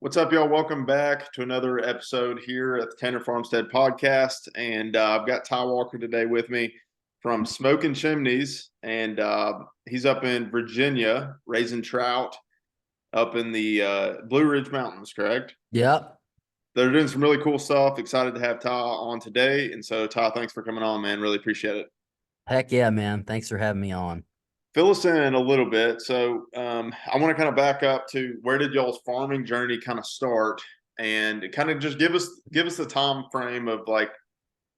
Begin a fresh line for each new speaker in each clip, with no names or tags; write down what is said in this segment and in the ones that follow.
What's up, y'all? Welcome back to another episode here at the Tanner Farmstead podcast. And I've got Ty Walker today with me from Smoking Chimneys. And he's up in Virginia raising trout up in the Blue Ridge Mountains, correct?
Yep.
They're doing some really cool stuff. Excited to have Ty on today. And so, Ty, thanks for coming on, man. Really appreciate it.
Heck yeah, man. Thanks for having me on.
Fill us in a little bit. So I want to kind of back up to where did y'all's farming journey kind of start, and kind of just give us the time frame of like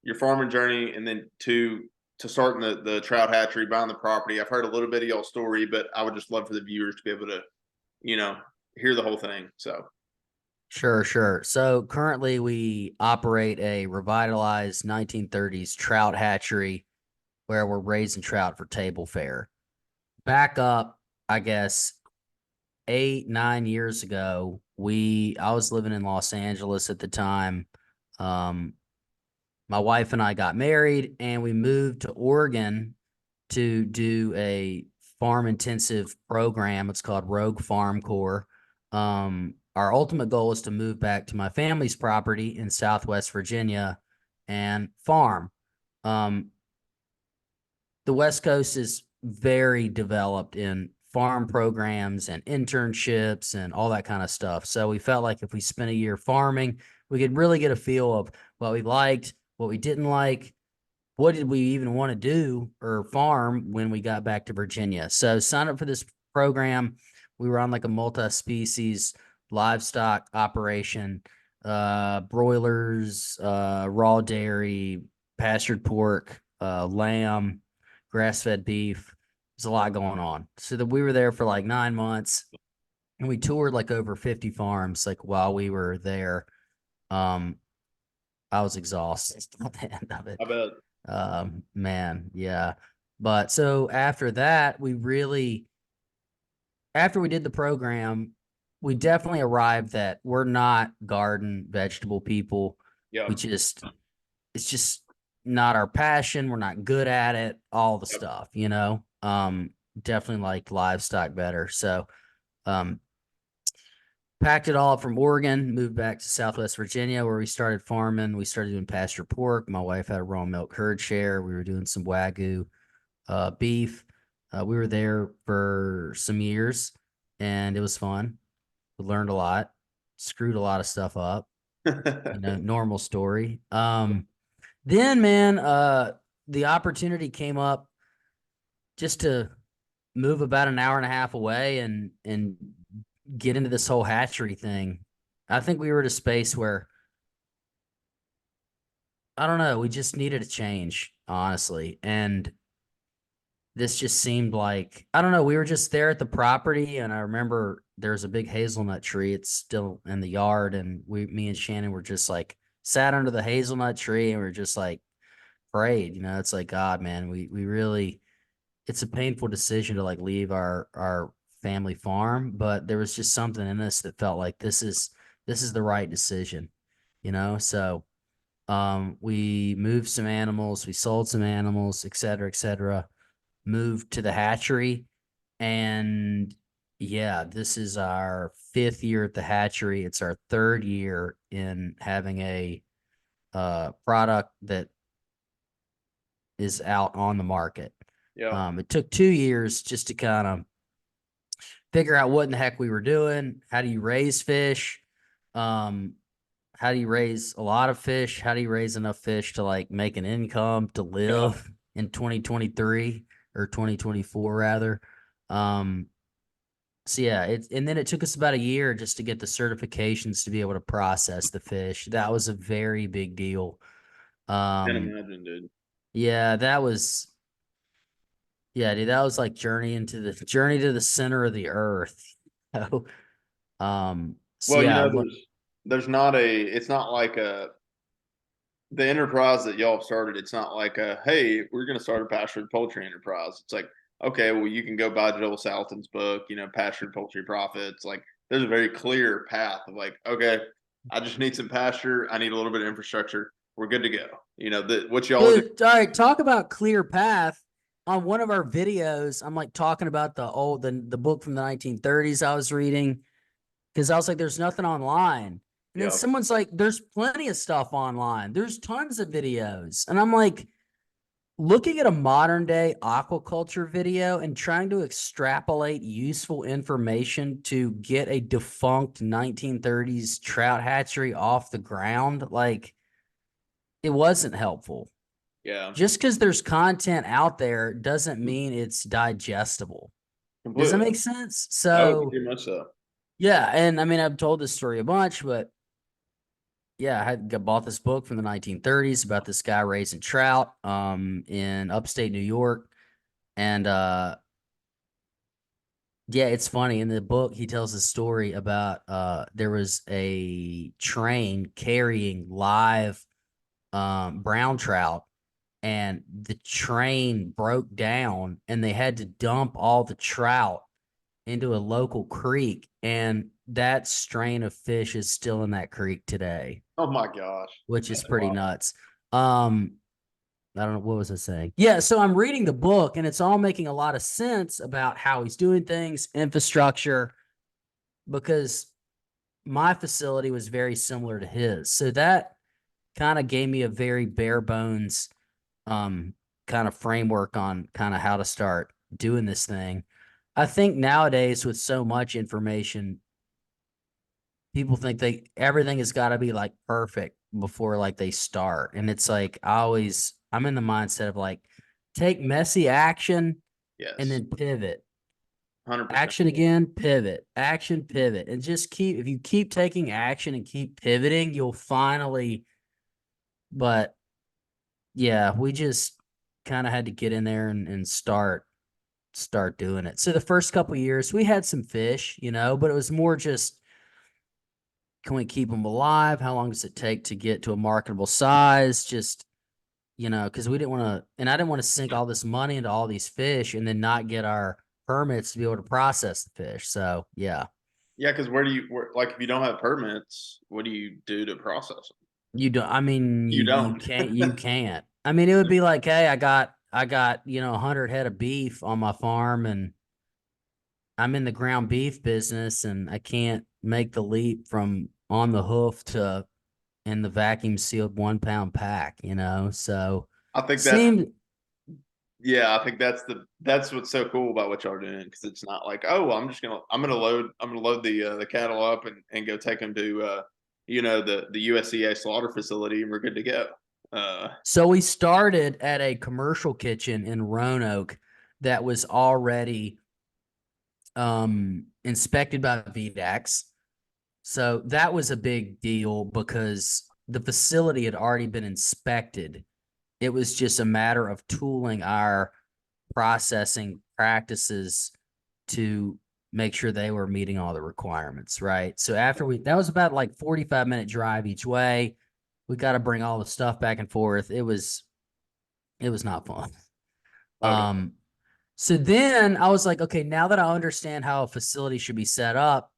your farming journey, and then to starting the trout hatchery, buying the property. I've heard a little bit of y'all's story, but I would just love for the viewers to be able to, you know, hear the whole thing. So
Sure. So currently we operate a revitalized 1930s trout hatchery where we're raising trout for table fare. Back up, I guess, 8, 9 years ago, I was living in Los Angeles at the time. Um, my wife and I got married and we moved to Oregon to do a farm intensive program. It's called Rogue Farm Corps. Our ultimate goal is to move back to my family's property in Southwest Virginia and farm. Um, the West Coast is very developed in farm programs and internships and all that kind of stuff. So we felt like if we spent a year farming, we could really get a feel of what we liked, what we didn't like, what did we even want to do or farm when we got back to Virginia. So sign up for this program. We were on like a multi-species livestock operation, broilers, raw dairy, pastured pork, lamb, grass-fed beef. There's a lot going on. So that we were there for like 9 months and we toured like over 50 farms like while we were there. I was exhausted at the end of it.
I bet.
Man, yeah. But so after that, after we did the program, we definitely arrived that we're not garden vegetable people.
Yeah.
It's just not our passion. We're not good at it, all the
Yep.
stuff, definitely like livestock better. So, packed it all up from Oregon, moved back to Southwest Virginia where we started farming. We started doing pasture pork. My wife had a raw milk herd share. We were doing some Wagyu beef. We were there for some years and it was fun. We learned a lot, screwed a lot of stuff up, normal story. Then man, the opportunity came up just to move about an hour and a half away and get into this whole hatchery thing. I think we were at a space where I don't know, we just needed a change, honestly. And this just seemed like I don't know, we were just there at the property and I remember there's a big hazelnut tree. It's still in the yard and me and Shannon were just like sat under the hazelnut tree and we are just like prayed, it's like God, man, we really it's a painful decision to like leave our family farm, but there was just something in us that felt like this is the right decision, So we moved some animals, we sold some animals, et cetera, moved to the hatchery, and yeah, this is our 5th year at the hatchery. It's our 3rd year in having a product that is out on the market.
Yeah.
It took 2 years just to kind of figure out what in the heck we were doing. How do you raise fish? How do you raise a lot of fish? How do you raise enough fish to like make an income to live in 2023 or 2024 rather? So yeah, and then it took us about a year just to get the certifications to be able to process the fish. That was a very big deal.
Can't
Um,
imagine, dude.
yeah, dude, that was like journey to the center of the earth. So, so
Well,
yeah,
there's not it's not like the enterprise that y'all started. It's not like hey, we're going to start a pastured poultry enterprise. It's like, okay, well, you can go buy Joel Salatin's book, Pastured Poultry Profits. Like, there's a very clear path of like, okay, I just need some pasture. I need a little bit of infrastructure. We're good to go. What y'all are doing.
dude, all right, talk about clear path. On one of our videos, I'm like talking about the book from the 1930s I was reading. because I was like, there's nothing online. And then
Yeah.
someone's like, there's plenty of stuff online. There's tons of videos. And I'm like, looking at a modern day aquaculture video and trying to extrapolate useful information to get a defunct 1930s trout hatchery off the ground, like it wasn't helpful.
Yeah.
Just because there's content out there doesn't mean it's digestible. Does that
Completely.
make sense?
Oh,
So,
pretty much so.
yeah. And I mean, I've told this story a bunch, but yeah, I had bought this book from the 1930s about this guy raising trout in upstate New York. And yeah, it's funny. In the book, he tells a story about there was a train carrying live brown trout, and the train broke down and they had to dump all the trout into a local creek, and that strain of fish is still in that creek today,
Oh my gosh.
which is
That's
pretty
wild.
nuts. I don't know, what was I saying? Yeah, so I'm reading the book and it's all making a lot of sense about how he's doing things, infrastructure, because my facility was very similar to his. So that kind of gave me a very bare bones um kind of framework on kind of how to start doing this thing. I think nowadays with so much information, people think they everything has got to be like perfect before like they start. And it's like I'm in the mindset of like take messy action and
Yes.
then pivot.
100%.
Action again, pivot, action, pivot. And just if you keep taking action and keep pivoting, you'll finally, but yeah, we just kind of had to get in there and start doing it. So the first couple of years we had some fish, but it was more just, can we keep them alive? How long does it take to get to a marketable size? Just, because we didn't want to, and I didn't want to sink all this money into all these fish and then not get our permits to be able to process the fish. So yeah,
Yeah, because like if you don't have permits, what do you do to process them?
you don't, I mean,
You
you
don't.
can't. I mean, it would be like, hey, I got 100 head of beef on my farm and I'm in the ground beef business and I can't make the leap from on the hoof to in the vacuum sealed 1 pound pack. So
I think that's
seemed
yeah, I think that's what's so cool about what y'all are doing because it's not like, oh, I'm gonna load the cattle up and go take them to the USDA slaughter facility and we're good to go.
so we started at a commercial kitchen in Roanoke that was already inspected by VDAX. So that was a big deal because the facility had already been inspected. It was just a matter of tooling our processing practices to make sure they were meeting all the requirements, right? So that was about like 45-minute drive each way. We got to bring all the stuff back and forth. It was not fun.
Okay.
Um, so then I was like, okay, now that I understand how a facility should be set up,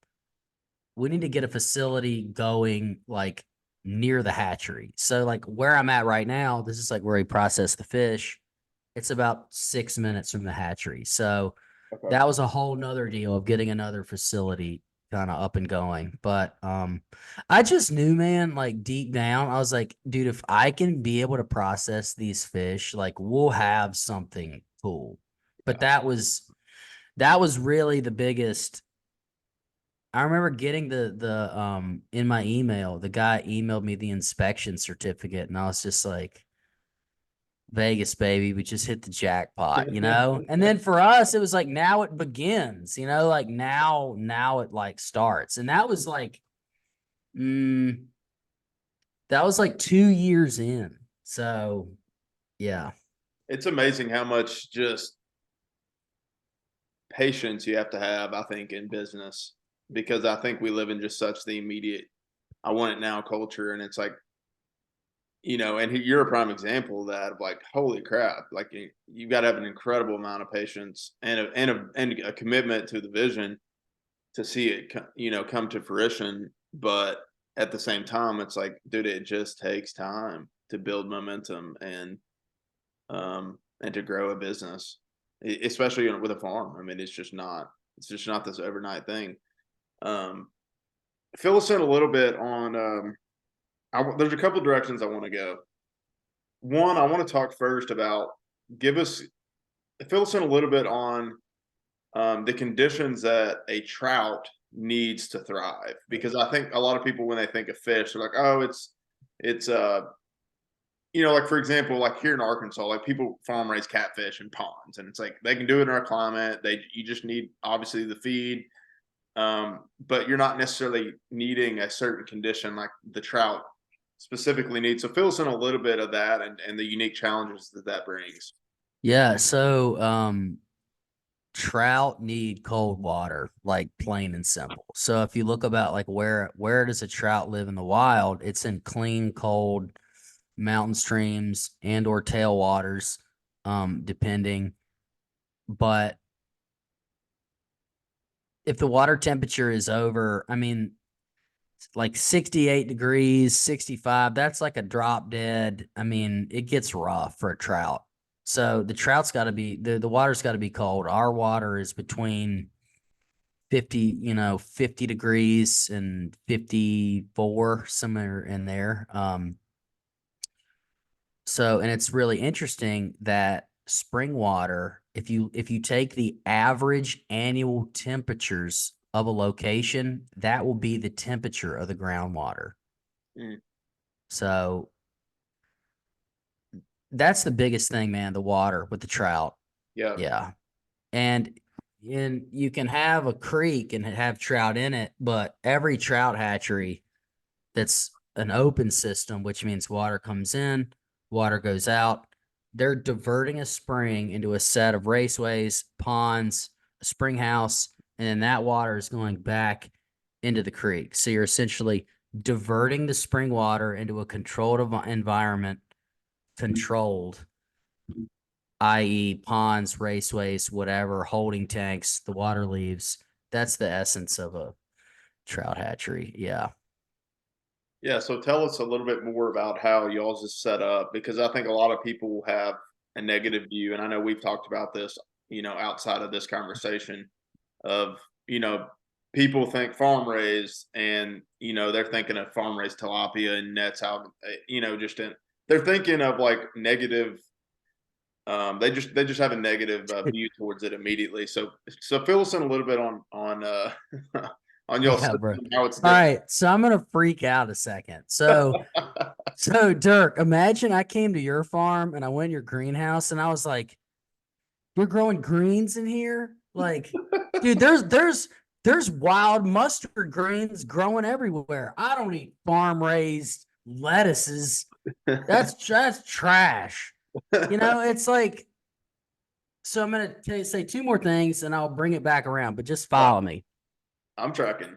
we need to get a facility going like near the hatchery. So like where I'm at right now, this is like where we process the fish. It's about 6 minutes from the hatchery. So
Okay.
that was a whole nother deal of getting another facility kind of up and going. But I just knew, man, like deep down, I was like, dude, if I can be able to process these fish, like we'll have something cool. But
Yeah.
that was really the biggest. I remember getting the in my email, the guy emailed me the inspection certificate, and I was just like, Vegas, baby, we just hit the jackpot. And then for us, it was like now it begins, like now it like starts. And mm, that was like 2 years in. So yeah.
It's amazing how much just patience you have to have, I think, in business because I think we live in just such the immediate I want it now culture and it's like and you're a prime example of that of like, holy crap, like you got to have an incredible amount of patience and a commitment to the vision to see it, come to fruition. But at the same time, it's like, dude, it just takes time to build momentum and to grow a business, especially with a farm. I mean, it's just not this overnight thing. Um, fill us in a little bit on. There's a couple directions I want to go. One, I want to talk first about give us fill us in a little bit on the conditions that a trout needs to thrive, because I think a lot of people when they think of fish, they're like, oh, it's like for example, like here in Arkansas, like people farm raise catfish in ponds, and it's like they can do it in our climate. You just need obviously the feed, but you're not necessarily needing a certain condition like the trout specifically need. So fill us in a little bit of that and the unique challenges that that brings.
Yeah, so trout need cold water, like plain and simple. So if you look about like where does a trout live in the wild, it's in clean, cold mountain streams and or tailwaters, depending. But if the water temperature is over, I mean, like 68 degrees, 65, that's like a drop dead. I mean, it gets rough for a trout. So the trout's got to be the water's got to be cold. Our water is between 50, 50 degrees and 54, somewhere in there. So, and it's really interesting that spring water, if you take the average annual temperatures of a location, that will be the temperature of the groundwater.
Mm,
So that's the biggest thing, man, the water with the trout.
yeah.
Yeah. And you can have a creek and have trout in it, but every trout hatchery that's an open system, which means water comes in, water goes out. They're diverting a spring into a set of raceways, ponds, a spring house, and then that water is going back into the creek. So you're essentially diverting the spring water into a controlled environment, controlled, i.e., ponds, raceways, whatever, holding tanks, the water leaves. That's the essence of a trout hatchery. Yeah.
Yeah, so tell us a little bit more about how y'all's is set up, because I think a lot of people have a negative view, and I know we've talked about this, outside of this conversation of, people think farm raised and, they're thinking of farm raised tilapia and nets out, they're thinking of like negative. They just have a negative view towards it immediately. So fill us in a little bit on on y'all
Yeah,
system
bro.
and how it's
All
different.
right, so I'm gonna freak out a second. So Dirk, imagine I came to your farm and I went in your greenhouse and I was like, "You're growing greens in here? Like, dude, there's wild mustard greens growing everywhere. I don't eat farm raised lettuces. That's trash. It's like." So I'm gonna say two more things and I'll bring it back around, but just
All right,
follow me.
I'm tracking.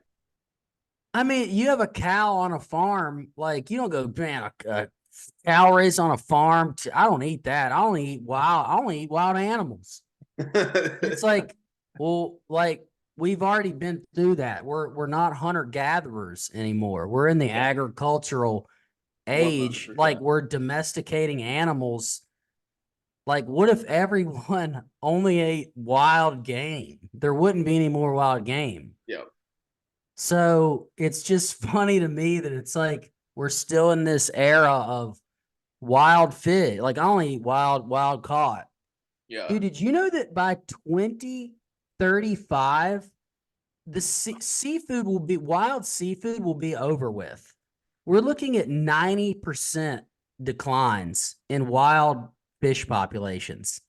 I mean, you have a cow on a farm. Like, you don't go, man, a cow raised on a farm. I don't eat that. I only eat wild. I only eat wild animals. It's like, well, like we've already been through that. We're not hunter gatherers anymore. We're in the
Yeah,
agricultural age. Like
100%.
we're domesticating animals. Like, what if everyone only ate wild game? There wouldn't be any more wild game.
Yeah.
So it's just funny to me that it's like we're still in this era of wild fish. Like I only eat wild caught.
Yeah.
Dude, did you know that by 2035, the seafood will be wild seafood will be over with? We're looking at 90% declines in wild fish populations.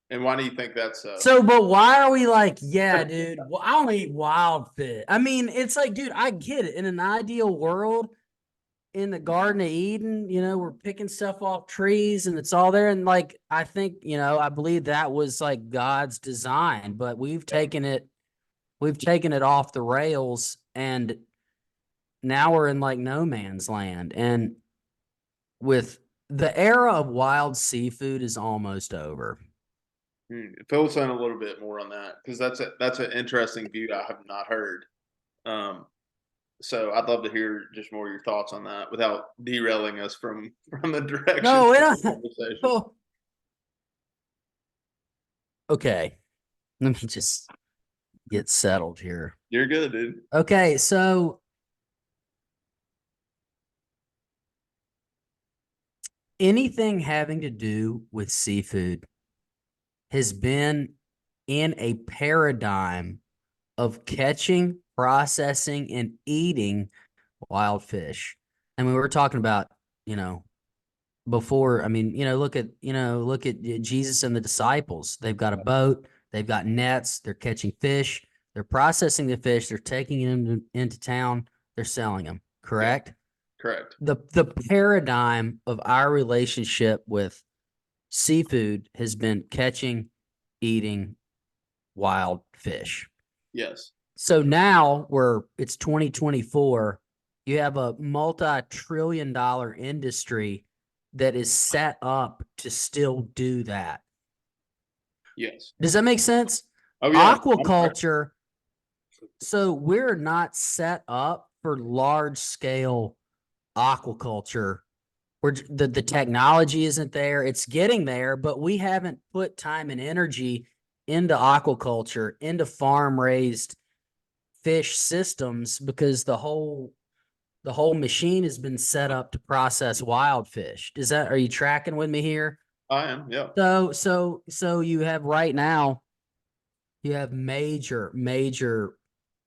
And why do you think that's so?
So, but why are we like, yeah, dude, well, I don't eat wild fish. I mean, it's like, dude, I get it. In an ideal world, in the Garden of Eden, we're picking stuff off trees and it's all there. And like, I think, I believe that was like God's design, but
Yeah.
we've taken it off the rails and now we're in like no man's land. And with the era of wild seafood is almost over.
Fill us in a little bit more on that, because that's an interesting view I have not heard. Um, so I'd love to hear just more of your thoughts on that without derailing us from the direction
No,
of
we
the
don't.
conversation.
Oh, okay. Let me just get settled here.
You're good, dude.
Okay, so anything having to do with seafood has been in a paradigm of catching, processing, and eating wild fish. I mean, we're talking about, you know, before, I mean, look at Jesus and the disciples. They've got a boat, they've got nets, they're catching fish, they're processing the fish, they're taking them into town, they're selling them,
Yeah,
correct?
correct.
The paradigm of our relationship with seafood has been catching, eating wild fish.
Yes.
So now where it's 2024, you have a multi-trillion dollar industry that is set up to still do that.
Yes.
Does that make sense?
Oh yeah.
Aquaculture. So we're not set up for large scale aquaculture. The technology isn't there. It's getting there, but we haven't put time and energy into aquaculture, into farm raised fish systems, because the whole machine has been set up to process wild fish. Are you tracking with me here?
I am. Yeah.
So you have right now, you have major,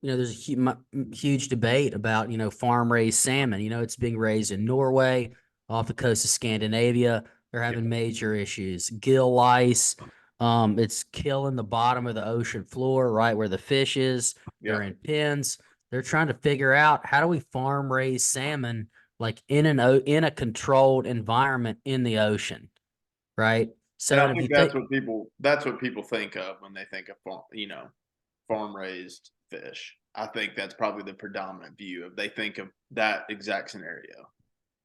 there's a huge debate about, farm raised salmon. It's being raised in Norway, off the coast of Scandinavia. They're
Yeah.
having major issues. Gill lice. It's killing the bottom of the ocean floor, right where the fish is.
Yeah.
They're in pens. They're trying to figure out, how do we farm raise salmon like in a controlled environment in the ocean, right?
And
So,
I
and if you
think
think,
that's what people think of when they think of farm raised fish. I think that's probably the predominant view of they think of that exact scenario.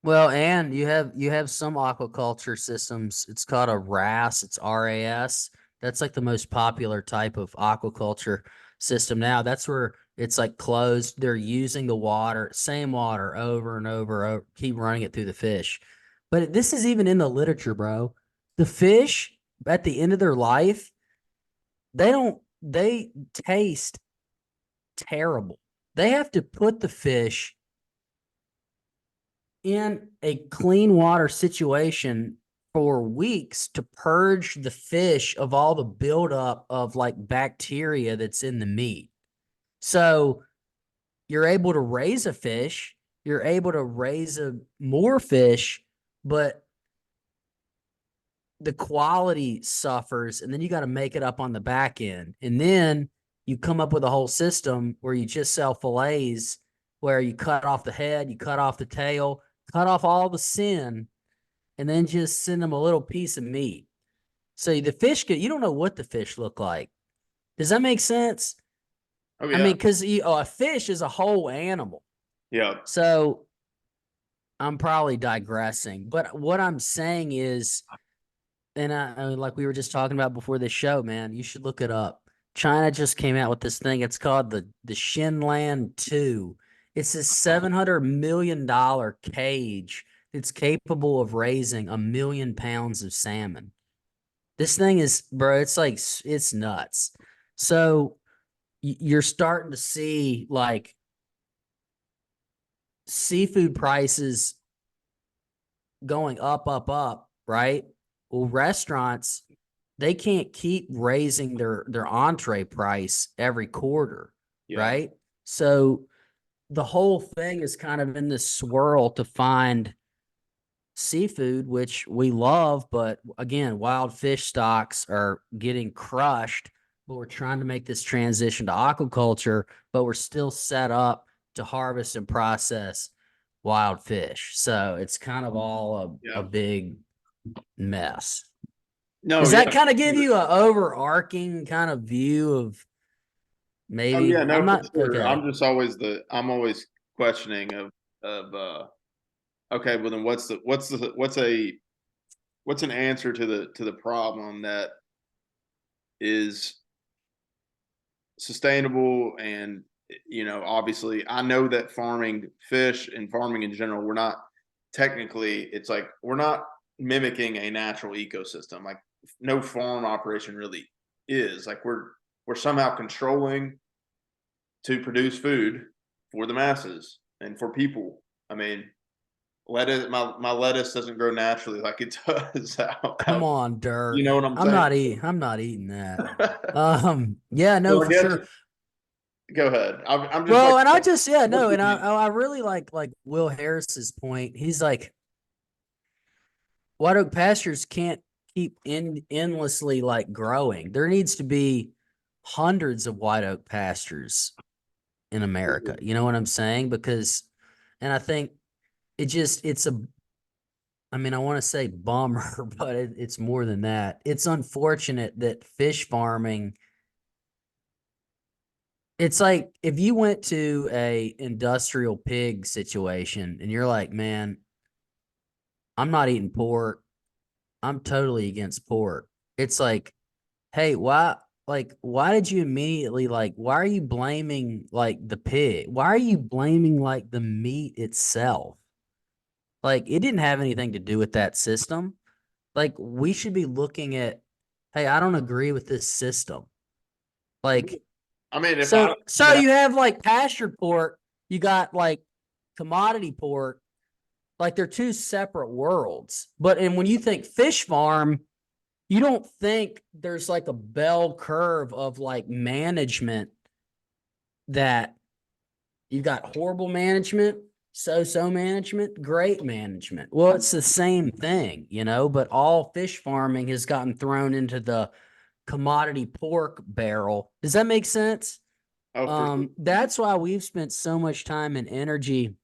well, and you have some aquaculture systems. It's called a RAS. It's RAS. That's like the most popular type of aquaculture system now. That's where it's like closed. They're using the water, same water over and over, keep running it through the fish. But this is even in the literature, bro. The fish at the end of their life, they taste terrible. They have to put the fish in a clean water situation for weeks to purge the fish of all the buildup of like bacteria that's in the meat. So you're able to raise a fish, you're able to raise more fish, but the quality suffers, and then you got to make it up on the back end. And then you come up with a whole system where you just sell fillets, where you cut off the head, you cut off the tail, cut off all the sin, and then just send them a little piece of meat. So the fish you don't know what the fish look like. Does that make sense?
Oh
I
yeah.
mean, because a fish is a whole animal.
Yeah.
So I'm probably digressing, but what I'm saying is, and I mean, like we were just talking about before this show, man, you should look it up. China just came out with this thing. It's called the Shinlan 2. It's a $700 million cage that's capable of raising 1 million pounds of salmon. This thing is, bro, it's like, it's nuts. So you're starting to see like seafood prices going up, right? Well, restaurants, they can't keep raising their entree price every quarter,
Yeah.
right? So the whole thing is kind of in this swirl to find seafood, which we love, but again, wild fish stocks are getting crushed. But we're trying to make this transition to aquaculture, but we're still set up to harvest and process wild fish. So it's kind of all a
Yeah.
big mess.
No.
Does
Yeah.
that kind of give you an overarching kind of view of
Oh yeah.
maybe? I'm
No, for
not
sure.
okay.
I'm always questioning of okay, well then what's an answer to the problem that is sustainable and obviously I know that farming fish and farming in general, we're not technically, it's like we're not mimicking a natural ecosystem. Like no farm operation really is. Like we're somehow controlling to produce food for the masses and for people. I mean, lettuce, my lettuce doesn't grow naturally like it does
Come on,
you
Dirk.
know what I'm saying?
I'm not eating that. Yeah,
So
no,
I
for
guess
sure.
go ahead. I'm just like,
Well, and I just, yeah,
what
no,
do
and
you?
I really like Will Harris's point. He's like, white oak pastures can't keep endlessly like growing. There needs to be hundreds of white oak pastures in America. You know what I'm saying? Because, and I think it's a, I mean, I want to say bummer, but it's more than that. It's unfortunate that fish farming, it's like if you went to a industrial pig situation and you're like, man, I'm not eating pork. I'm totally against pork. It's like, hey, why did you immediately why are you blaming like the pig? Why are you blaming like the meat itself? Like it didn't have anything to do with that system. Like we should be looking at, hey, I don't agree with this system. Like
I mean, if I
so you have like pastured pork, you got like commodity pork, like they're two separate worlds. But and when you think fish farm, you don't think there's like a bell curve of like management that you got horrible management, so management, great management. Well, it's the same thing, you know, but all fish farming has gotten thrown into the commodity pork barrel. Does that make sense?
oh for
That's why we've spent so much time and energy,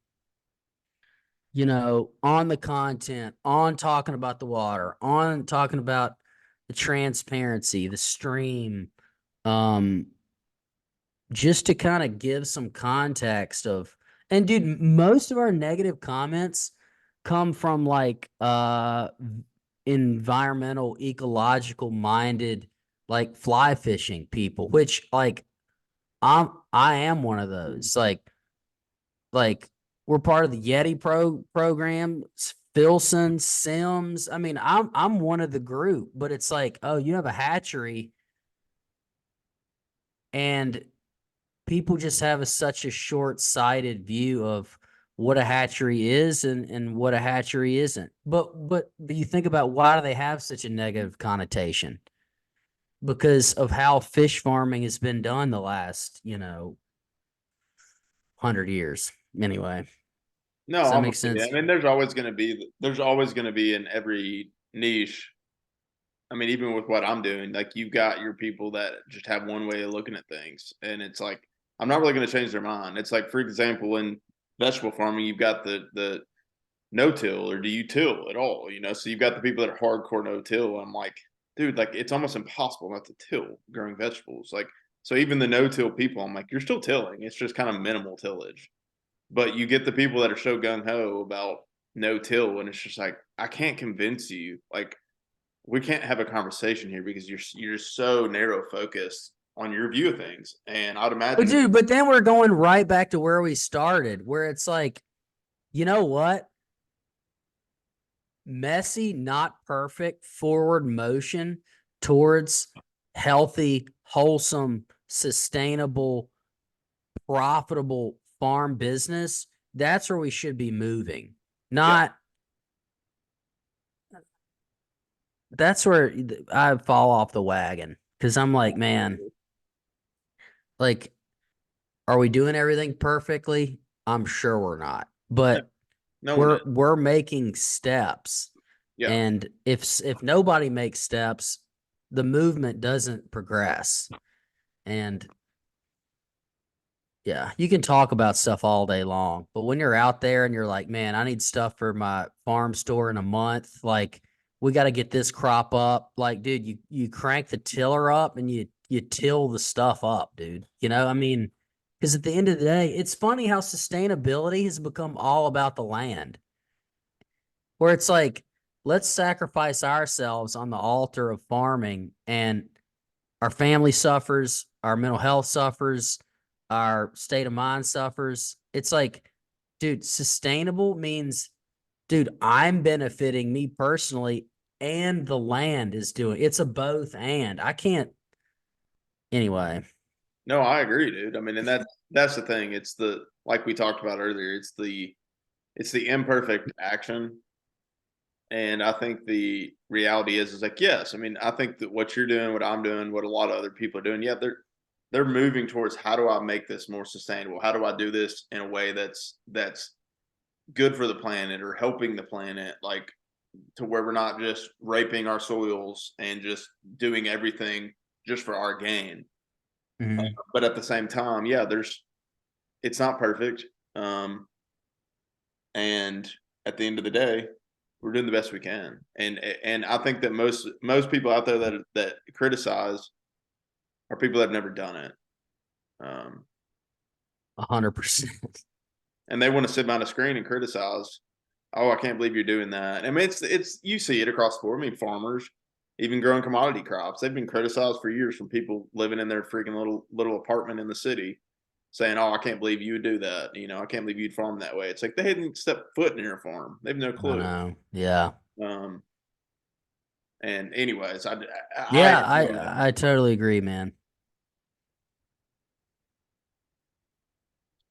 you know, on the content, on talking about the water, on talking about the transparency, the stream, um, just to kind of give some context of, and dude, most of our negative comments come from like environmental, ecological minded, like fly fishing people, which like I am one of those. Like we're part of the Yeti program, Filson, Sims. I mean, I'm one of the group, but it's like, oh, you have a hatchery, and people just have such a short-sighted view of what a hatchery is and what a hatchery isn't. But you think about why do they have such a negative connotation? Because of how fish farming has been done the last, you know, 100 years. Anyway,
no,
does that
I'm
make
with you. I
sense?
mean, there's always going to be in every niche. I mean, even with what I'm doing, like you've got your people that just have one way of looking at things, and it's like I'm not really going to change their mind. It's like, for example, in vegetable farming, you've got the no till or do you till at all? You know, so you've got the people that are hardcore no till. I'm like, dude, like it's almost impossible not to till growing vegetables. Like, so even the no till people, I'm like, you're still tilling. It's just kind of minimal tillage. But you get the people that are so gung ho about no till, and it's just like I can't convince you. Like we can't have a conversation here because you're so narrow focused on your view of things. And I'd
But
imagine,
dude, but then we're going right back to where we started, where it's like, you know what? Messy, not perfect forward motion towards healthy, wholesome, sustainable, profitable farm business. That's where we should be moving.
yeah,
Not that's where I fall off the wagon because I'm like, man, like, are we doing everything perfectly? I'm sure we're not,
no,
but
no one is.
we're making steps.
Yeah,
And if nobody makes steps, the movement doesn't progress. And yeah, you can talk about stuff all day long, but when you're out there and you're like, man, I need stuff for my farm store in a month, like we got to get this crop up. Like, dude, you crank the tiller up and you till the stuff up, dude. You know, I mean, because at the end of the day, it's funny how sustainability has become all about the land, where it's like, let's sacrifice ourselves on the altar of farming, and our family suffers, our mental health suffers, our state of mind suffers. It's like, dude, sustainable means, dude, I'm benefiting me personally and the land is doing. It's a both and. I can't anyway.
no, I agree, dude. I mean, and that's the thing. It's the like we talked about earlier. It's the it's the imperfect action. And I think the reality is like, yes, I mean, I think that what you're doing, what I'm doing, what a lot of other people are doing, yeah, they're moving towards how do I make this more sustainable? How do I do this in a way that's good for the planet or helping the planet, like to where we're not just raping our soils and just doing everything just for our gain.
Mhm.
But at the same time, yeah, it's not perfect. And at the end of the day, we're doing the best we can. And I think that most people out there that criticize are people that have never done it. Um,
100%.
and they want to sit behind a screen and criticize. Oh, I can't believe you're doing that. I mean, it's you see it across the board. I mean, farmers, even growing commodity crops, they've been criticized for years from people living in their freaking little apartment in the city, saying, "Oh, I can't believe you would do that." You know, I can't believe you'd farm that way. It's like they hadn't stepped foot in your farm. They have no
I
clue.
know. Yeah.
Um, and anyways, I
Yeah, I totally agree, man.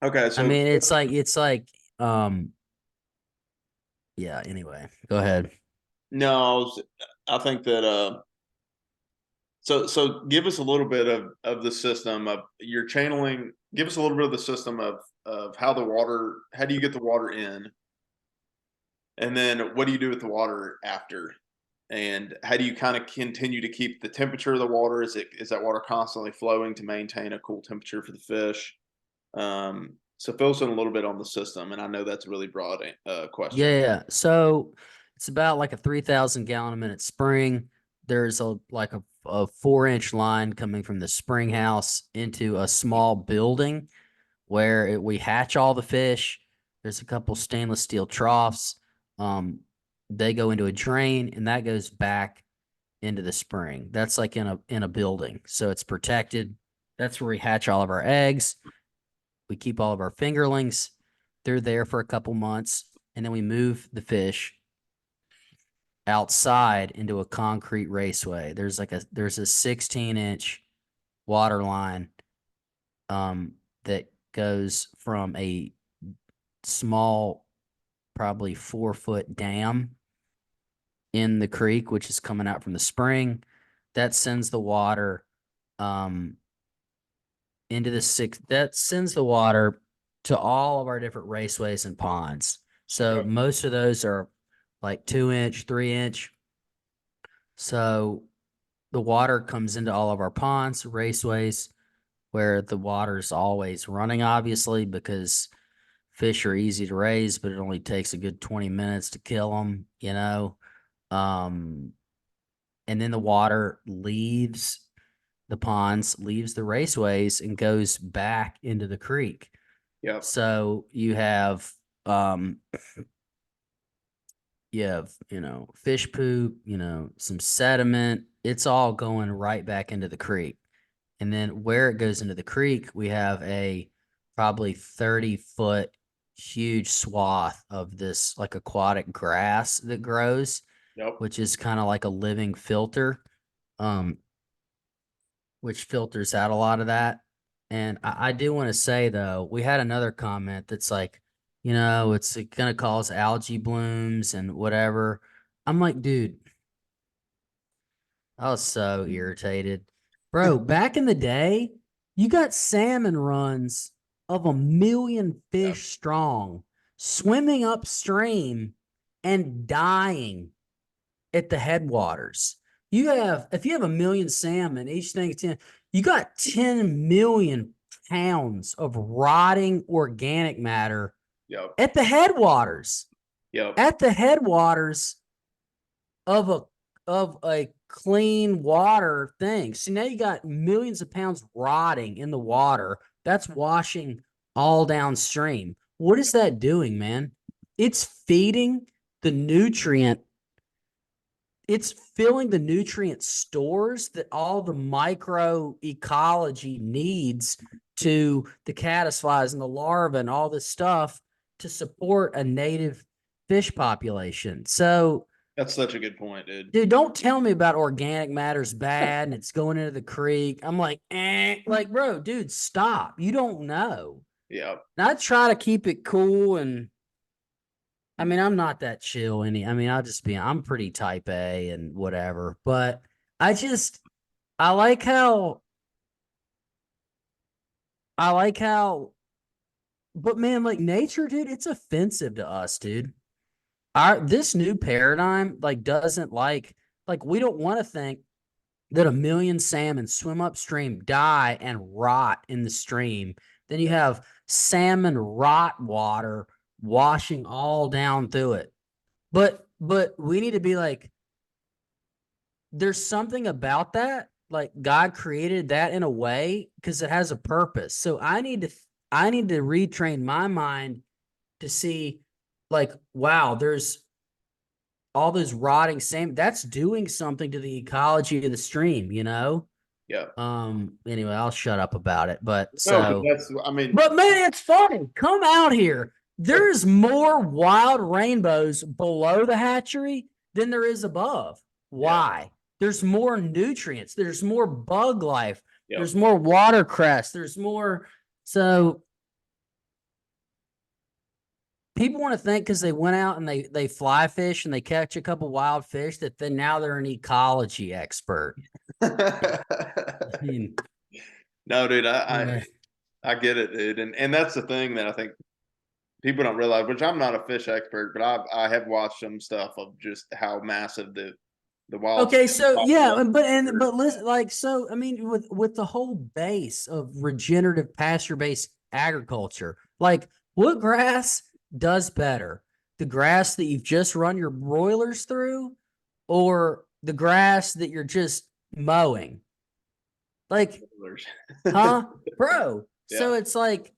okay.
I
So
mean, it's like um yeah, anyway. Go ahead.
no, I think that so give us a little bit of the system of your channeling. Give us a little bit of the system of how do you get the water in, and then what do you do with the water after, and how do you kind of continue to keep the temperature of the water? Is that water constantly flowing to maintain a cool temperature for the fish? So fill us in a little bit on the system, and I know that's a really broad question.
Yeah. So it's about like a 3,000 gallon a minute spring. There's a 4-inch line coming from the spring house into a small building where we hatch all the fish. There's a couple stainless steel troughs. Um, they go into a drain and that goes back into the spring. That's like in a building, so it's protected. That's where we hatch all of our eggs. We keep all of our fingerlings. They're there for a couple months, and then we move the fish outside into a concrete raceway. There's a 16-inch water line that goes from a small, probably 4-foot dam in the creek, which is coming out from the spring. That sends the water um that sends the water to all of our different raceways and ponds. So
Yep.
most of those are like 2-inch, 3-inch. So the water comes into all of our ponds, raceways, where the water is always running, obviously, because fish are easy to raise, but it only takes a good 20 minutes to kill them, you know. Um, and then the water leaves the ponds, leaves the raceways, and goes back into the creek.
Yep.
So um you have, fish poop, some sediment. It's all going right back into the creek. And then where it goes into the creek, we have a probably 30-foot huge swath of this like aquatic grass that grows,
Yep.
which is kind of like a living filter, um, which filters out a lot of that. And I do want to say though, we had another comment that's like, it's gonna cause algae blooms and whatever. I'm like, dude, I was so irritated. Bro, back in the day, you got salmon runs of 1 million
Yep.
fish strong swimming upstream and dying at the headwaters. If you have 1 million salmon, each thing is 10, you got 10 million pounds of rotting organic matter
Yep.
at the headwaters.
Yep.
At the headwaters of a clean water thing. See, now you got millions of pounds rotting in the water. That's washing all downstream. What is that doing, man? It's feeding the nutrient. It's filling the nutrient stores that all the microecology needs to the caddisflies and the larvae and all this stuff to support a native fish population. So,
That's such a good point, dude.
dude, don't tell me about organic matter's bad and it's going into the creek. I'm like, like, bro, dude, stop. You don't know.
Yep.
And I try to keep it cool and I mean, I'm not that chill I mean, I'm pretty type A and whatever, but I just, I like how, I like how, but man, like nature, dude, it's offensive to us, dude. This new paradigm, like, doesn't like, we don't want to think that a million salmon swim upstream, die, and rot in the stream. Then you have salmon rot water washing all down through it. But we need to be like, there's something about that. Like God created that in a way because it has a purpose. So I need to retrain my mind to see like, wow, there's all those rotting same that's doing something to the ecology of the stream, you know?
Yeah.
Anyway, I'll shut up about it.
No, but that's, I mean,
But man, it's funny. Come out here. There's more wild rainbows below the hatchery than there is above.
yeah,
Why? There's more nutrients. There's more bug life.
yeah.
There's more watercress. There's more. So people want to think because they went out and they fly fish and they catch a couple wild fish that then now they're an ecology expert. I mean,
No, dude,
yeah.
I get it, dude, and that's the thing that I think people don't realize. Which I'm not a fish expert, but I have watched some stuff of just how massive the wild
Okay, so yeah,
population.
but listen, like so, I mean, with the whole base of regenerative pasture-based agriculture, like what grass does better? The grass that you've just run your broilers through, or the grass that you're just mowing? Like, huh, bro?
Yeah,
So it's like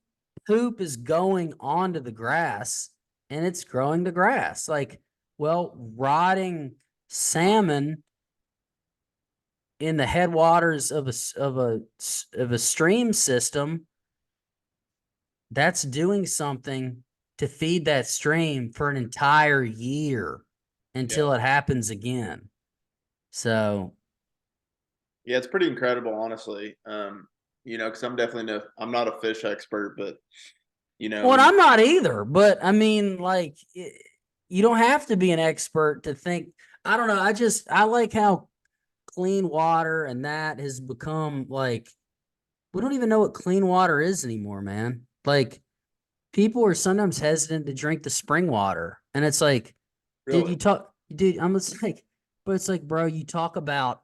poop is going onto the grass and it's growing the grass. Like, well, rotting salmon in the headwaters of a stream system, that's doing something to feed that stream for an entire year
yeah,
until it happens again. So,
yeah. It's pretty incredible, honestly. Because I'm not a fish expert, but
well,
when
I'm not either, but I mean, like, you don't have to be an expert to think. I don't know. I like how clean water and that has become like, we don't even know what clean water is anymore, man. Like, people are sometimes hesitant to drink the spring water. And it's like,
really,
dude, I'm just like, but it's like, bro, you talk about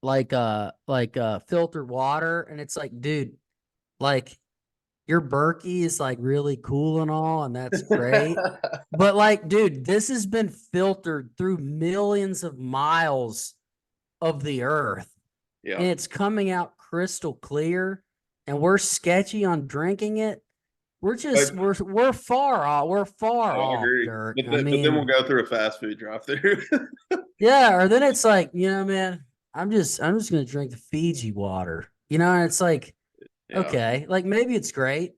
filtered water, and it's like, dude, like your Berkey is like really cool and all, and that's great. But like, dude, this has been filtered through millions of miles of the earth,
yeah.
and it's coming out crystal clear, and we're sketchy on drinking it. We're
But
just we're far off. We're far
I
off,
agree.
Dirk.
But then we'll go through a fast food drive-through.
Yeah, or then it's like, man, I'm just gonna drink the Fiji water. And it's like,
Yeah.
okay, like maybe it's great.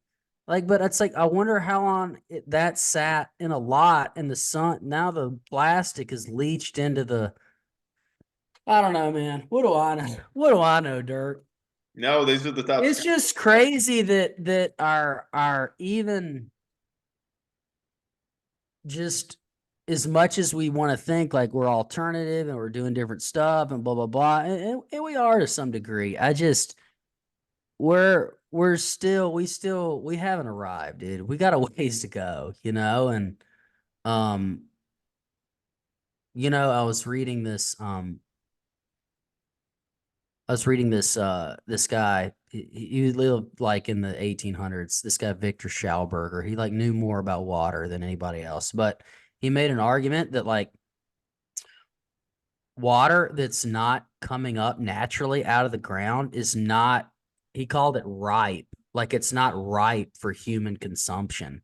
Like, but it's like I wonder how long that sat in a lot in the sun. Now the plastic is leached into the I don't know, man. What do I know? What do I know, Dirk?
No, these are the types
It's
of
just crazy that our even just as much as we want to think like we're alternative and we're doing different stuff and blah blah blah, and we are to some degree. I just we haven't arrived, dude. We got a ways to go, and um, I was reading this this guy. He lived like in the 1800s. This guy Victor Schauberger. He like knew more about water than anybody else, but he made an argument that like water that's not coming up naturally out of the ground is not, he called it ripe. Like it's not ripe for human consumption.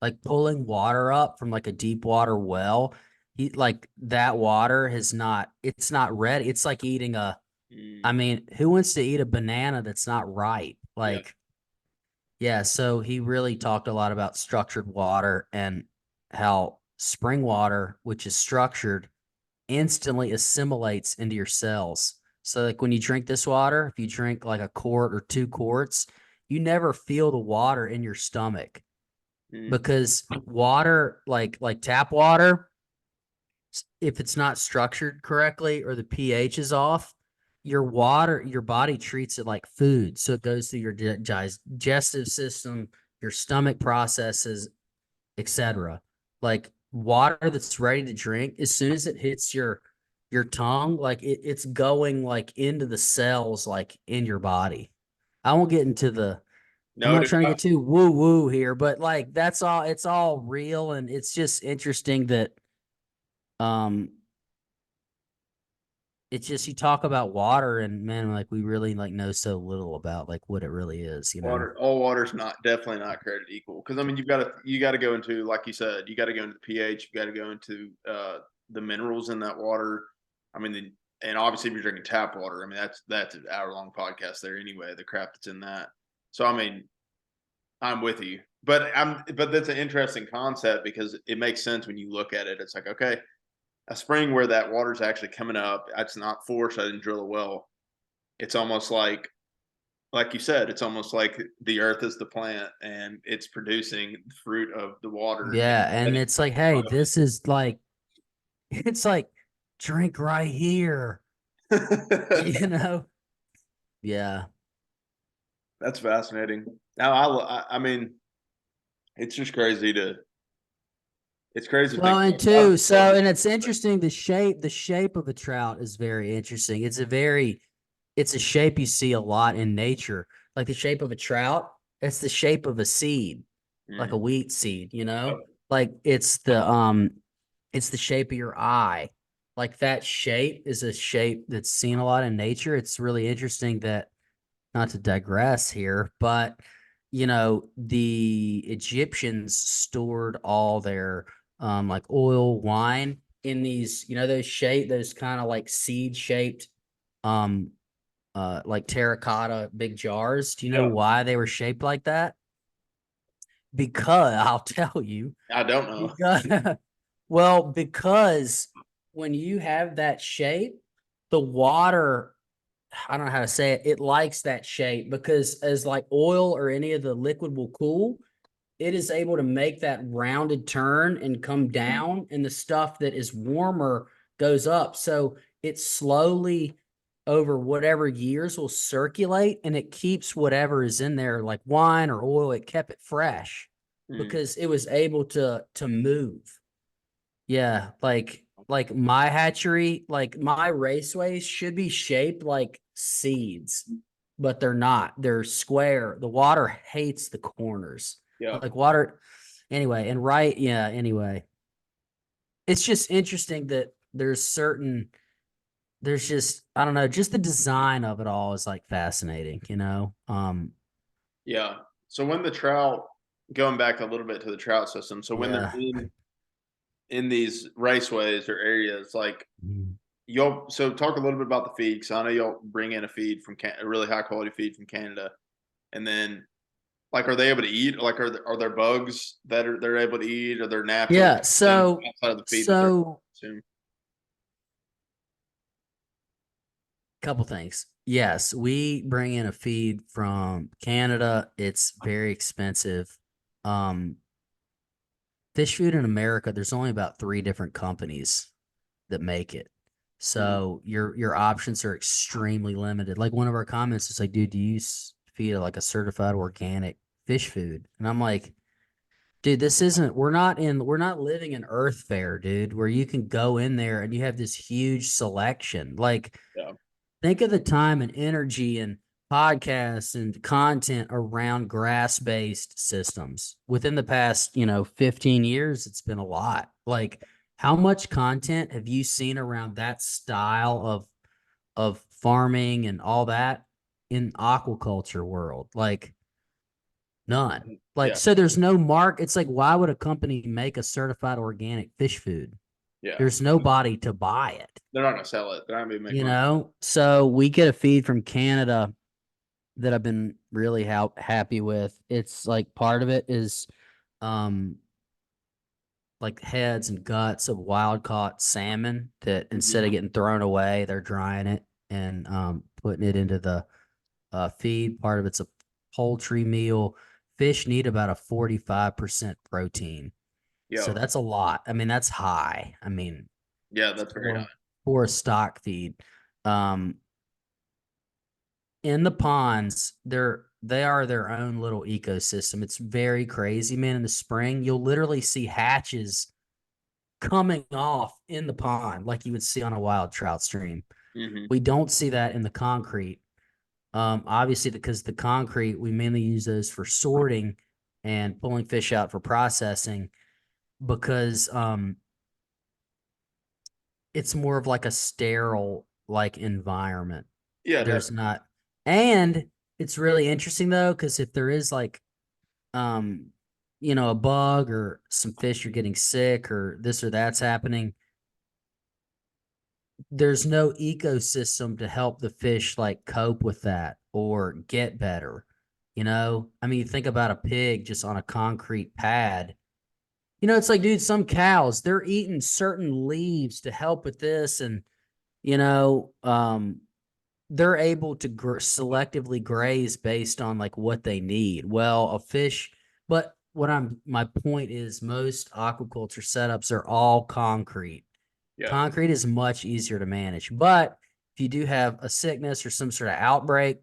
Like pulling water up from like a deep water well, he like that water it's not ready. It's like eating I
mm,
mean, who wants to eat a banana that's not ripe?
yeah.
Like, yeah, so he really talked a lot about structured water and how spring water, which is structured, instantly assimilates into your cells. So like when you drink this water, if you drink like a quart or 2 quarts, you never feel the water in your stomach.
Mm.
because water, like tap water, if it's not structured correctly or the pH is off, your body treats it like food. So it goes through your digestive system, your stomach processes, etc. Like water that's ready to drink, as soon as it hits your tongue, like it's going like into the cells, like in your body. I won't get into I'm
No,
not
dude,
trying to get too woo woo here, but like that's all, it's all real. And it's just interesting that um it's just, you talk about water and man, like we really like know so little about like what it really is, you know?
all water's not definitely not created equal. Because I mean, you got to go into, like you said, you got to go into the pH, you got to go into the minerals in that water. I mean, and obviously if you're drinking tap water, I mean that's an hour long podcast there anyway. The crap that's in that. So I mean, I'm with you, but that's an interesting concept because it makes sense when you look at it. It's like, okay, a spring where that water's actually coming up, it's not forced. I didn't drill a well. It's almost like you said, it's almost like the earth is the plant and it's producing fruit of the water.
Yeah. And it's like, hey, this is like, it's like drink right here, you know? Yeah.
That's fascinating. Now, I mean, it's just crazy to it's crazy to think
Well, and
about.
two, so and it's interesting, the shape of a trout is very interesting. It's a shape you see a lot in nature. Like the shape of a trout, it's the shape of a seed, like a
Mm,
wheat seed, you know?
yep,
Like it's the shape of your eye. Like that shape is a shape that's seen a lot in nature. It's really interesting that, not to digress here, but the Egyptians stored all their like oil, wine in these, those kind of like seed shaped um like terracotta big jars. Do you know
yep.
why they were shaped like that? Because I'll tell you,
I don't know.
because well, because when you have that shape, the water, I don't know how to say it, it likes that shape because as like oil or any of the liquid will cool, it is able to make that rounded turn and come down, and the stuff that is warmer goes up. So it slowly over whatever years will circulate, and it keeps whatever is in there like wine or oil, it kept it fresh
Mm,
because it was able to move. Yeah, like my hatchery, like my raceways should be shaped like seeds, but they're not. They're square. The water hates the corners.
yep.
Like water anyway, and right, yeah, anyway. It's just interesting that there's just, I don't know, just the design of it all is like fascinating, you know?
Yeah. So when the trout, going back a little bit to the trout system, so when they're
Yeah.
in these raceways or areas, like
Mhm.
y'all, so talk a little bit about the feed. Because I know y'all bring in a feed from a really high quality feed from Canada, and then like, are they able to eat? Like, are there bugs that they're able to eat? Are there natural
Yeah,
things
so
outside of the feed that they're
so
consuming?
couple things. Yes, we bring in a feed from Canada. It's very expensive. Um, Fish food in America, there's only about three different companies that make it.
Mm,
So your options are extremely limited. Like one of our comments is like, dude, do you feed like a certified organic fish food? And I'm like, dude, this isn't, we're not living in Earth Fair, dude, where you can go in there and you have this huge selection. Like,
yeah.
think of the time and energy and podcasts and content around grass-based systems. Within the past, 15 years, it's been a lot. Like, how much content have you seen around that style of farming and all that in aquaculture world? Like, none. Like,
Yeah.
so there's no mark. It's like, why would a company make a certified organic fish food?
Yeah.
There's nobody to buy it.
They're not gonna sell it. They're not gonna make money.
So we get a feed from Canada that I've been really happy with. It's like part of it is um like heads and guts of wild caught salmon that instead
Mhm.
of getting thrown away, they're drying it and putting it into the feed. Part of it's a poultry meal. fish need about a 45% protein. So
Yeah.
that's a lot. I mean, that's high. I mean,
Yeah, that's very high.
for a stock feed. Um, in the ponds, they are their own little ecosystem. It's very crazy, man. In the spring, you'll literally see hatches coming off in the pond like you would see on a wild trout stream.
Hmm.
We don't see that in the concrete. Obviously, because the concrete, we mainly use those for sorting and pulling fish out for processing because it's more of like a sterile like environment.
Yeah,
There's
definitely.
not, and it's really interesting though, because if there is like um a bug or some fish are getting sick or this or that's happening, there's no ecosystem to help the fish like cope with that or get better. I mean, you think about a pig just on a concrete pad. It's like, dude, some cows, they're eating certain leaves to help with this. And, you know, um, they're able to selectively graze based on like what they need. Well, a fish, but my point is most aquaculture setups are all concrete.
Yeah,
Concrete is much easier to manage. But if you do have a sickness or some sort of outbreak,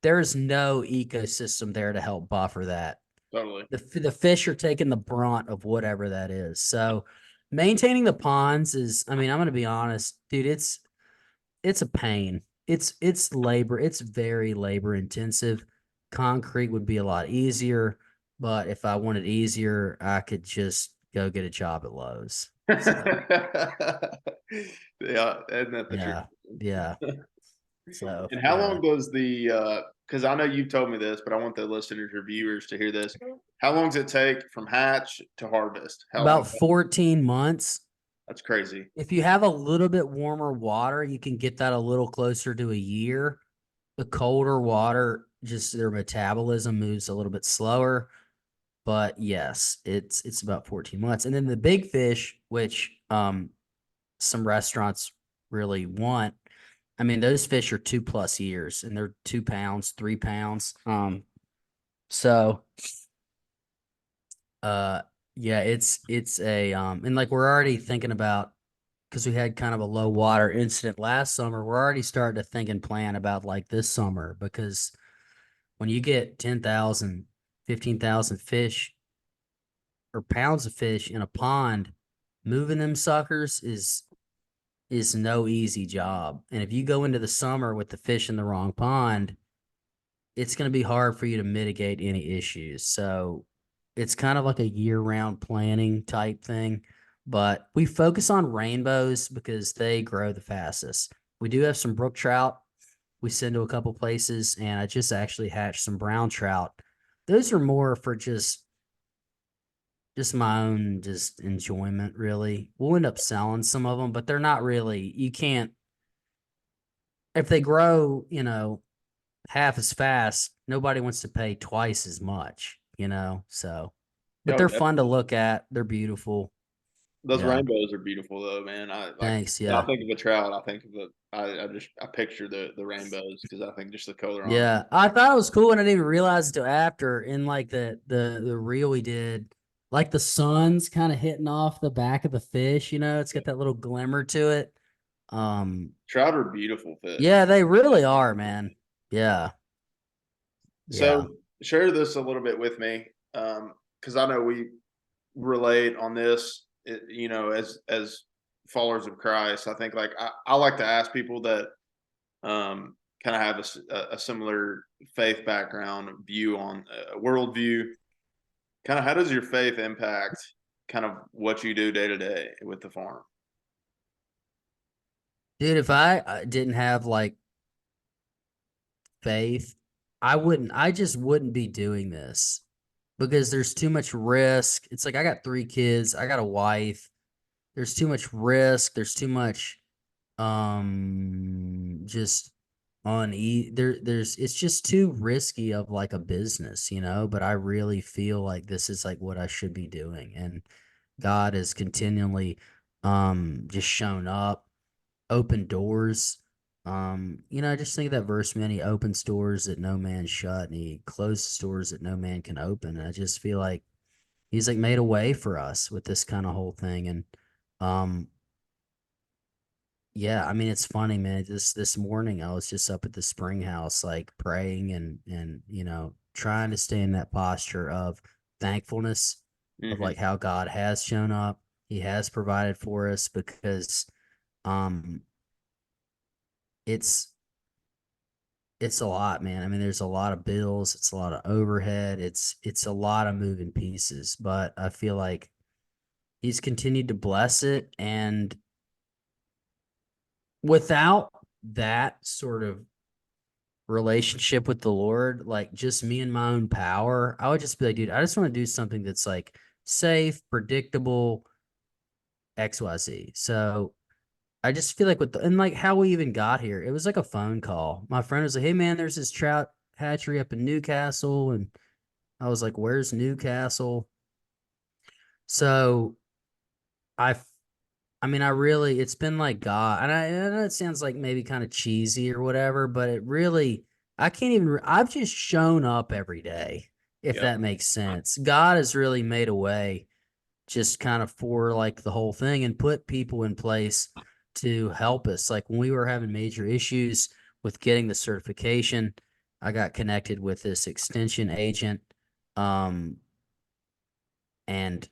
there's no ecosystem there to help buffer that.
totally.
The fish are taking the brunt of whatever that is. So maintaining the ponds is, I mean, I'm going to be honest, dude, it's a pain. It's labor. It's very labor intensive. Concrete would be a lot easier, but if I wanted easier, I could just go get a job at Lowe's. So
Yeah, isn't that the truth?
yeah, yeah. So
And how
yeah,
long does the because I know you've told me this, but I want the listeners or viewers to hear this. How long does it take from hatch to harvest? How long?
about 14 months.
That's crazy.
If you have a little bit warmer water, you can get that a little closer to a year. The colder water, just their metabolism moves a little bit slower. But yes, it's about 14 months. And then the big fish, which some restaurants really want, I mean, those fish are 2+ years and they're 2 pounds, 3 pounds. So uh yeah, it's a and like we're already thinking about because we had kind of a low water incident last summer, we're already starting to think and plan about like this summer because when you get 10,000, 15,000 fish or pounds of fish in a pond, moving them suckers is no easy job. And if you go into the summer with the fish in the wrong pond, it's going to be hard for you to mitigate any issues. So it's kind of like a year-round planning type thing, but we focus on rainbows because they grow the fastest. We do have some brook trout we send to a couple places, and I just actually hatched some brown trout. Those are more for just my own just enjoyment, really. We'll end up selling some of them, but they're not really, you can't, if they grow, half as fast, nobody wants to pay twice as much. So, but
Oh,
they're fun to look at. They're beautiful.
those
Yeah.
rainbows are beautiful though, man. I like
Thanks.
when I
Yeah.
think of a trout, I think of I picture the rainbows because I think just the color on them.
Yeah. I thought it was cool and I didn't even realize it until after in like the reel we did. Like the sun's kind of hitting off the back of the fish, it's got that little glimmer to it.
Trout are beautiful fish.
Yeah, they really are, man. Yeah. Yeah.
So share this a little bit with me, because I know we relate on this. As followers of Christ, I think like I like to ask people that kind of have a similar faith background view on worldview. Kind of how does your faith impact kind of what you do day to day with the farm?
Dude, if I didn't have like faith, I just wouldn't be doing this because there's too much risk. It's like I got 3 kids, I got a wife. There's too much risk. There's too much just there's it's just too risky of like a business, but I really feel like this is like what I should be doing. And God has continually just shown up, opened doors. I just think of that verse, man, he opens doors that no man shut and he closes doors that no man can open. And I just feel like he's like made a way for us with this kind of whole thing. And um, yeah, I mean it's funny, man. This morning I was just up at the spring house, like praying and trying to stay in that posture of thankfulness of
Hmm.
like how God has shown up. He has provided for us because um it's it's a lot, man. I mean, there's a lot of bills, it's a lot of overhead, it's a lot of moving pieces, but I feel like he's continued to bless it. And without that sort of relationship with the Lord, like just me and my own power, I would just be like, dude, I just want to do something that's like safe, predictable, XYZ. So I just feel like and like how we even got here, it was like a phone call. My friend was like, hey man, there's this trout hatchery up in Newcastle. And I was like, where's Newcastle? So I, I mean, I really, it's been like God, and I know it sounds like maybe kind of cheesy or whatever, but it really, I can't even, I've just shown up every day, if
Yep.
that makes sense. God has really made a way just kind of for like the whole thing and put people in place to help us. Like when we were having major issues with getting the certification, I got connected with this extension agent. Um, and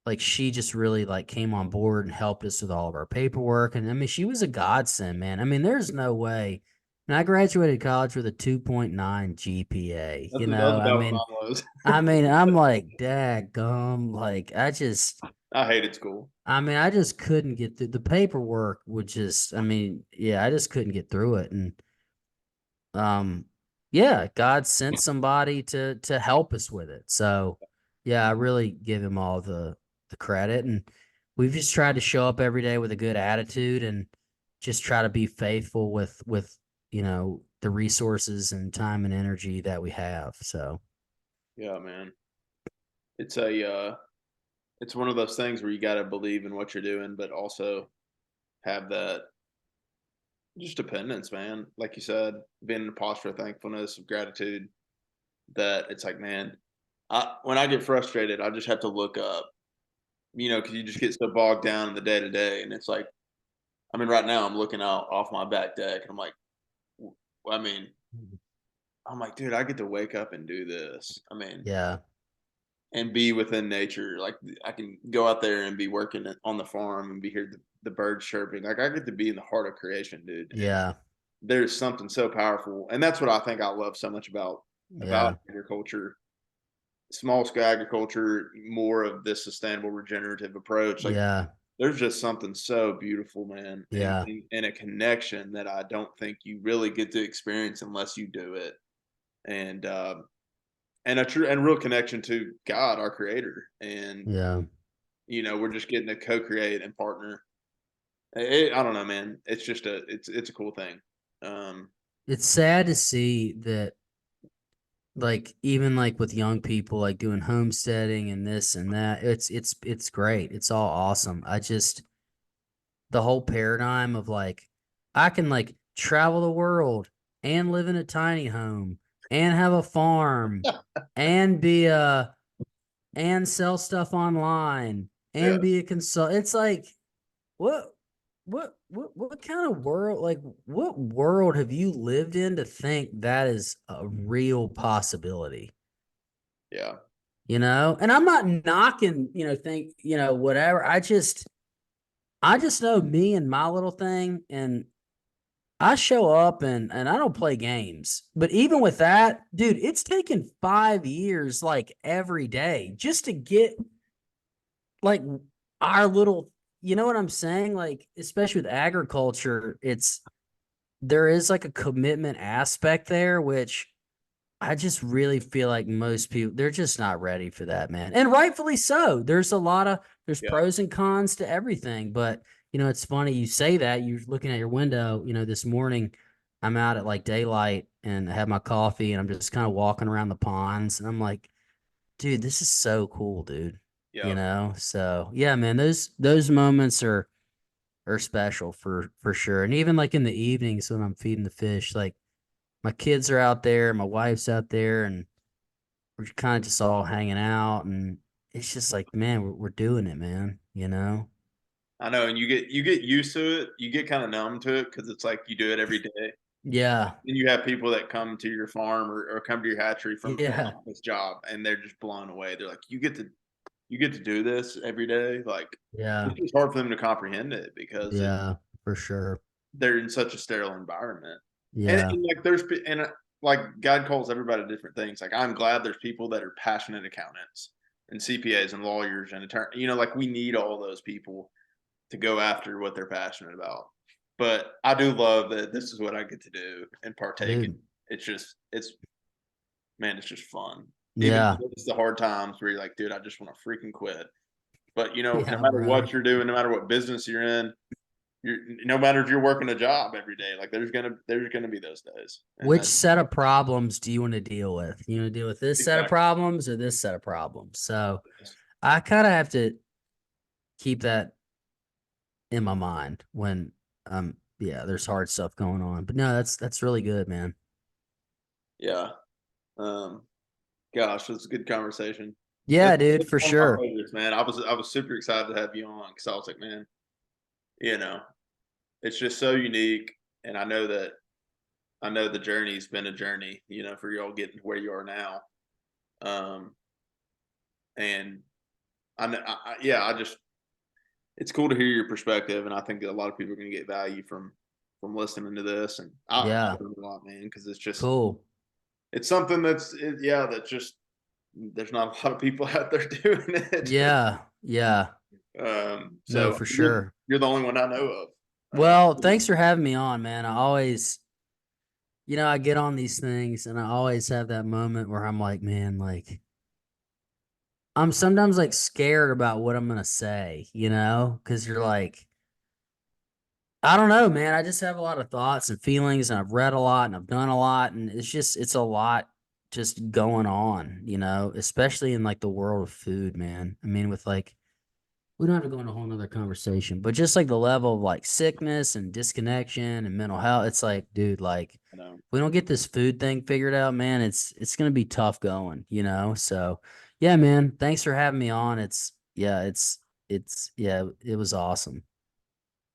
like she just really like came on board and helped us with all of our paperwork. And I mean, she was a godsend, man. I mean, there's no way. And I graduated college with a 2.9 GPA,
That's
I
about what
mean,
mine was.
I'm like, dad gum. Like,
I hated school.
I just couldn't get through the paperwork, would just, I mean, yeah, I just couldn't get through it. And um yeah, God sent somebody to help us with it. So yeah, I really give him all the credit. And we've just tried to show up every day with a good attitude and just try to be faithful with the resources and time and energy that we have. So
Yeah, man. It's a it's one of those things where you got to believe in what you're doing, but also have that just dependence, man. Like you said, being in a posture of thankfulness, of gratitude. That it's like, man, when I get frustrated, I just have to look up, because you just get so bogged down in the day to day, and it's like, I mean, right now I'm looking out off my back deck, and I'm like, w- I mean, I'm like, dude, I get to wake up and do this. I mean,
yeah,
and be within nature. Like I can go out there and be working on the farm and be hear the birds chirping. Like I get to be in the heart of creation, dude. And
yeah,
there's something so powerful, and that's what I think I love so much about
yeah,
agriculture, small scale agriculture, more of this sustainable regenerative approach. Like
yeah,
there's just something so beautiful, man, and
yeah,
and a connection that I don't think you really get to experience unless you do it. And and a true and real connection to God, our creator. And
yeah.
we're just getting to co-create and partner. I don't know, man. It's just it's a cool thing. Um,
It's sad to see that, like even like with young people like doing homesteading and this and that, it's great, it's all awesome. I just, the whole paradigm of like I can like travel the world and live in a tiny home and have a farm and be a and sell stuff online
yeah,
and be a consult, it's like what what kind of world, like what world have you lived in to think that is a real possibility?
yeah,
And I'm not knocking, think, whatever. I just know me and my little thing, and I show up and I don't play games. But even with that, dude, it's taken 5 years, like every day, just to get like our little, you know what I'm saying? Like, especially with agriculture, there is like a commitment aspect there, which I just really feel like most people, they're just not ready for that, man. And rightfully so. There's
yeah,
pros and cons to everything. But, it's funny you say that. You're looking at your window, this morning, I'm out at like daylight and I have my coffee and I'm just kind of walking around the ponds. And I'm like, dude, this is so cool, dude.
yeah.
So yeah, man, those moments are are special for sure. And even like in the evenings when I'm feeding the fish, like my kids are out there, my wife's out there, and we're kind of just all hanging out, and it's just like, man, we're doing it, man. You know?
I know, and you get used to it. You get kind of numb to it because it's like you do it every day.
Yeah,
Then you have people that come to your farm or come to your hatchery from an
yeah,
office job, and they're just blown away. They're like, you get to do this every day. Like
yeah,
it's just hard for them to comprehend it because
yeah, for sure.
they're in such a sterile environment.
Yeah,
And like there's like God calls everybody different things. Like I'm glad there's people that are passionate accountants and CPAs and lawyers and attorneys. Like we need all those people to go after what they're passionate about. But I do love that this is what I get to do and partake in.
dude.
It's man, it's just fun. Even
Yeah,
though it's the hard times where you're like, dude, I just want to freaking quit. But no
yeah,
matter
bro.
what you're doing, no matter what business you're in, no matter if you're working a job every day, like there's gonna be those days, and
Which
that's
set of problems do you want to deal with? You want to deal with this set of
exactly.
problems or this set of problems? So I kind of have to keep that in my mind when yeah, there's hard stuff going on. But no, that's really good, man.
Yeah. Um, Gosh, it's a good conversation.
Yeah,
It's,
dude,
it's
for
one of my
sure.
favorites, man. I was super excited to have you on because I was like, man, you know, it's just so unique, and I know the journey's been a journey, for y'all getting to where you are now. Um, and I know, yeah, it's cool to hear your perspective, and I think that a lot of people are going to get value from listening to this, and I
Yeah,
learned a lot, man, because
cool.
it's something yeah, that's just there's not a lot of people out there doing it.
Yeah, yeah. No,
So
for sure.
you're the only one I know of.
Well, thanks for having me on, man. I always, I get on these things and I always have that moment where I'm like, man, like I'm sometimes like scared about what I'm gonna say, because you're like, I don't know, man. I just have a lot of thoughts and feelings, and I've read a lot and I've done a lot, and it's a lot just going on, especially in like the world of food, man. I mean, with like, we don't have to go into a whole nother conversation, but just like the level of like sickness and disconnection and mental health, it's like, dude, like,
You know,
we don't get this food thing figured out, man, it's gonna be tough going, So yeah, man, thanks for having me on. It's yeah, it was awesome.